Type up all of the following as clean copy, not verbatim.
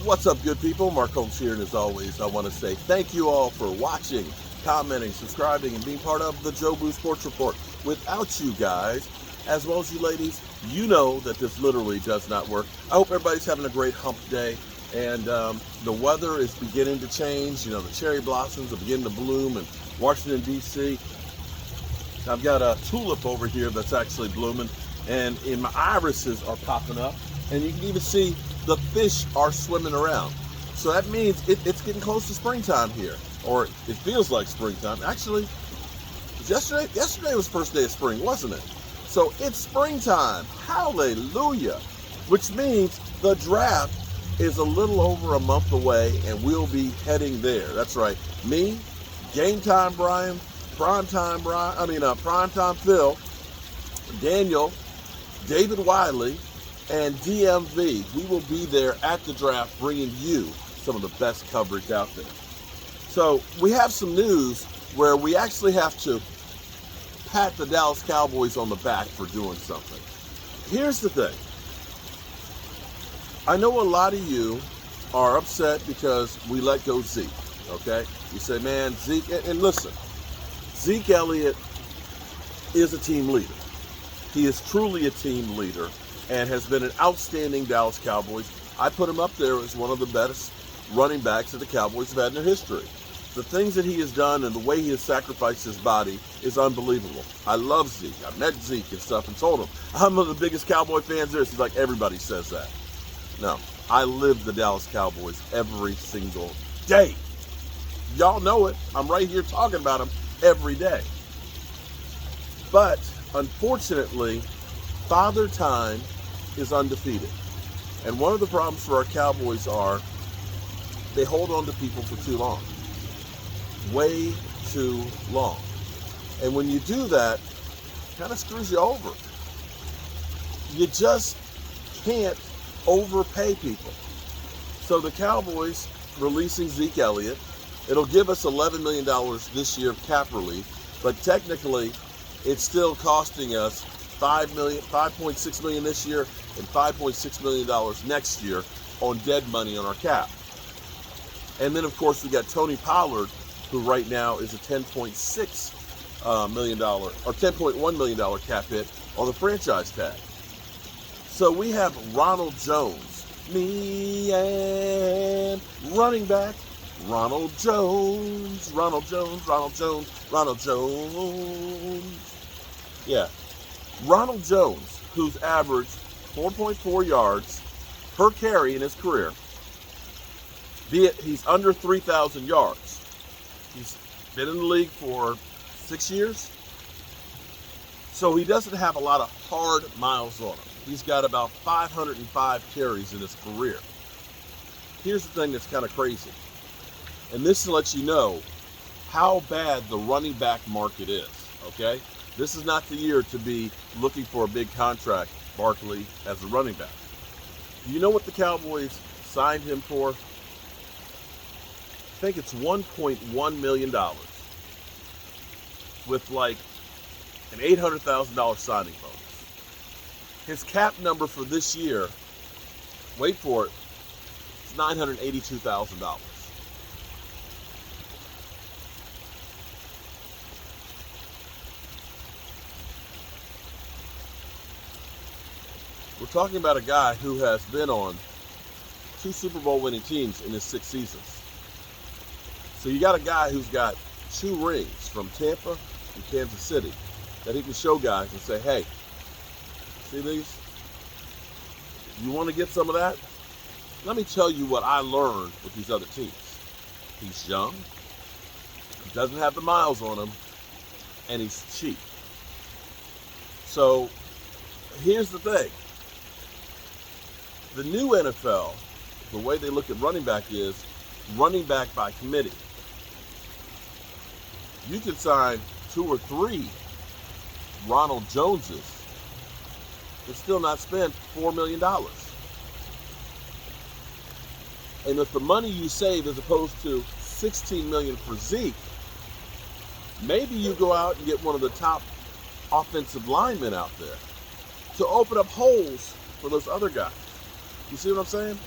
What's up, good people? Mark Holmes here, and as always, I want to say thank you all for watching, commenting, subscribing, and being part of the Joe Boo Sports Report. Without you guys, as well as you ladies, you know that this literally does not work. I hope everybody's having a great hump day, and the weather is beginning to change. You know, the cherry blossoms are beginning to bloom in Washington, D.C. I've got a tulip over here that's actually blooming, and my irises are popping up, and you can even see the fish are swimming around. So that means it's getting close to springtime here, or it feels like springtime. Actually, yesterday was the first day of spring, wasn't it? So it's springtime, hallelujah, which means the draft is a little over a month away, and we'll be heading there. That's right, me, Game Time Brian, Primetime Phil, Daniel, David Wiley, and DMV. We will be there at the draft bringing you some of the best coverage out there. So we have some news where we actually have to pat the Dallas Cowboys on the back for doing something. Here's the thing. I know a lot of you are upset because we let go Zeke, okay? You say, man, Zeke, and listen, Zeke Elliott is a team leader. He is truly a team leader and has been an outstanding Dallas Cowboys. I put him up there as one of the best running backs that the Cowboys have had in their history. The things that he has done and the way he has sacrificed his body is unbelievable. I love Zeke. I met Zeke and stuff and told him, I'm one of the biggest Cowboy fans there. He's like, everybody says that. No, I live the Dallas Cowboys every single day. Y'all know it. I'm right here talking about them every day. But unfortunately, Father Time is undefeated. And one of the problems for our Cowboys are they hold on to people for too long. Way too long. And when you do that, it kind of screws you over. You just can't overpay people. So the Cowboys releasing Zeke Elliott, it'll give us $11 million this year of cap relief, but technically it's still costing us $5.6 million this year and $5.6 million next year on dead money on our cap. And then, of course, we got Tony Pollard, who right now is a $10.6 million or $10.1 million cap hit on the franchise tag. So we have Ronald Jones, me and running back Ronald Jones. Yeah. Ronald Jones, who's averaged 4.4 yards per carry in his career, be it he's under 3,000 yards. He's been in the league for 6 years, so he doesn't have a lot of hard miles on him. He's got about 505 carries in his career. Here's the thing that's kind of crazy, and this lets you know how bad the running back market is, okay? This is not the year to be looking for a big contract, Barkley, as a running back. Do you know what the Cowboys signed him for? I think it's $1.1 million with like an $800,000 signing bonus. His cap number for this year, wait for it, it's $982,000. We're talking about a guy who has been on 2 Super Bowl winning teams in his 6 seasons. So you got a guy who's got 2 rings from Tampa and Kansas City that he can show guys and say, hey, see these? You want to get some of that? Let me tell you what I learned with these other teams. He's young, he doesn't have the miles on him, and he's cheap. So here's the thing. The new NFL, the way they look at running back is running back by committee. You can sign 2 or 3 Ronald Joneses and still not spend $4 million. And with the money you save as opposed to $16 million for Zeke, maybe you go out and get one of the top offensive linemen out there to open up holes for those other guys. You see what I'm saying?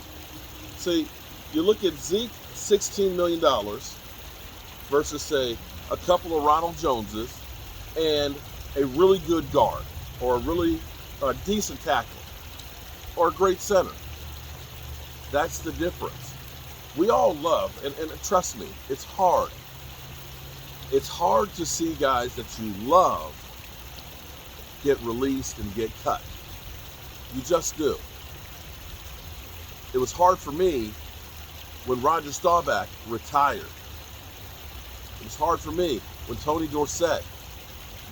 See, You look at Zeke, $16 million versus, say, a couple of Ronald Joneses and a really good guard or a really decent tackle or a great center. That's the difference. We all love, and trust me, it's hard. It's hard to see guys that you love get released and get cut. You just do. It was hard for me when Roger Staubach retired. It was hard for me when Tony Dorsett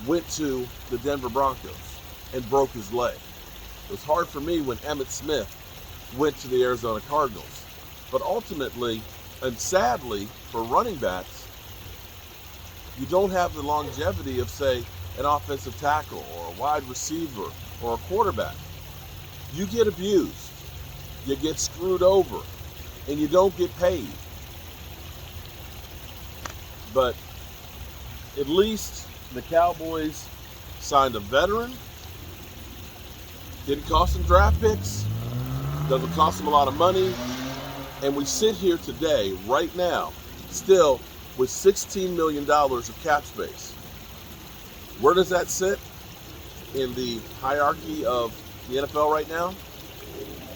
went to the Denver Broncos and broke his leg. It was hard for me when Emmitt Smith went to the Arizona Cardinals. But ultimately, and sadly for running backs, you don't have the longevity of, say, an offensive tackle or a wide receiver or a quarterback. You get abused, you get screwed over, and you don't get paid. But at least the Cowboys signed a veteran. Didn't cost them draft picks. Doesn't cost them a lot of money. And we sit here today, right now, still with $16 million of cap space. Where does that sit in the hierarchy of the NFL right now?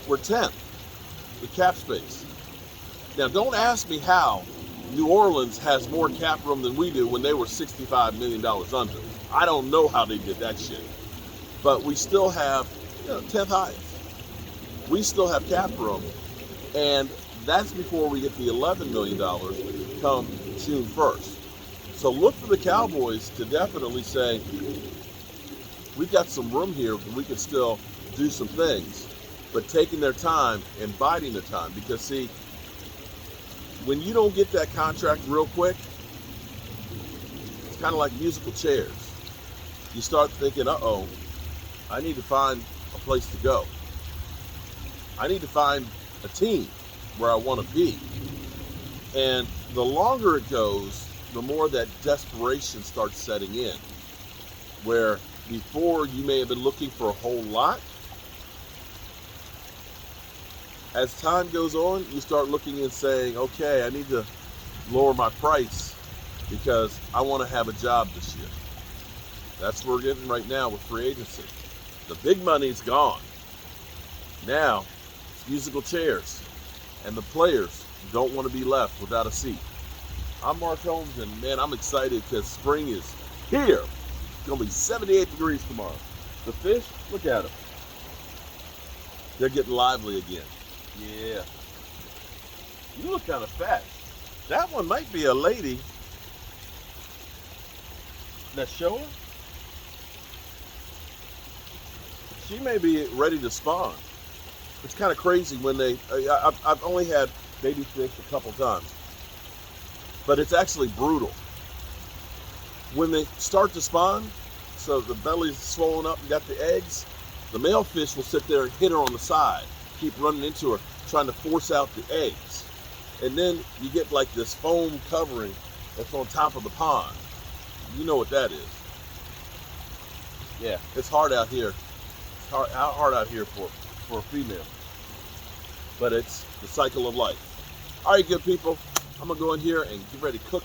We're 10th with cap space. Now, don't ask me how New Orleans has more cap room than we do when they were $65 million under. I don't know how they did that shit. But we still have, 10th highest. We still have cap room, and that's before we get the $11 million come June 1st. So look for the Cowboys to definitely say, we've got some room here, we can still do some things, but taking their time and biding their time. Because see, when you don't get that contract real quick, it's kind of like musical chairs. You start thinking, uh-oh, I need to find a place to go. I need to find a team where I want to be. And the longer it goes, the more that desperation starts setting in. Where before you may have been looking for a whole lot, as time goes on, you start looking and saying, okay, I need to lower my price because I want to have a job this year. That's what we're getting right now with free agency. The big money's gone. Now, it's musical chairs, and the players don't want to be left without a seat. I'm Mark Holmes, and man, I'm excited because spring is here. It's going to be 78 degrees tomorrow. The fish, look at them. They're getting lively again. Yeah. You look kind of fat. That one might be a lady. That show her? She may be ready to spawn. It's kind of crazy when they, I've only had baby fish a couple times, but it's actually brutal. When they start to spawn, so the belly's swollen up and got the eggs, the male fish will sit there and hit her on the side, keep running into her, trying to force out the eggs. And then you get like this foam covering that's on top of the pond. You know what that is. Yeah, it's hard out here. It's hard out here for a female. But it's the cycle of life. All right, good people. I'm going to go in here and get ready to cook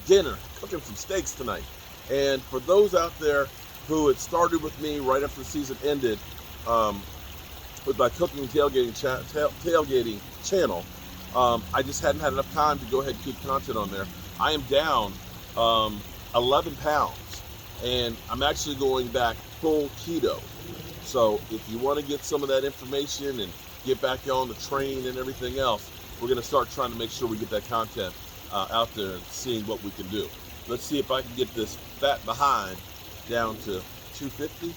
dinner. Cooking some steaks tonight. And for those out there who had started with me right after the season ended with my cooking and tailgating channel, I just hadn't had enough time to go ahead and keep content on there. I am down 11 pounds, and I'm actually going back full keto. So if you want to get some of that information and get back on the train and everything else, we're going to start trying to make sure we get that content out there and seeing what we can do. Let's see if I can get this fat behind down to 250.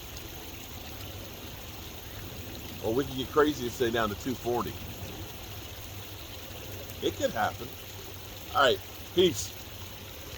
Or we can get crazy and say down to 240. It could happen. All right, peace.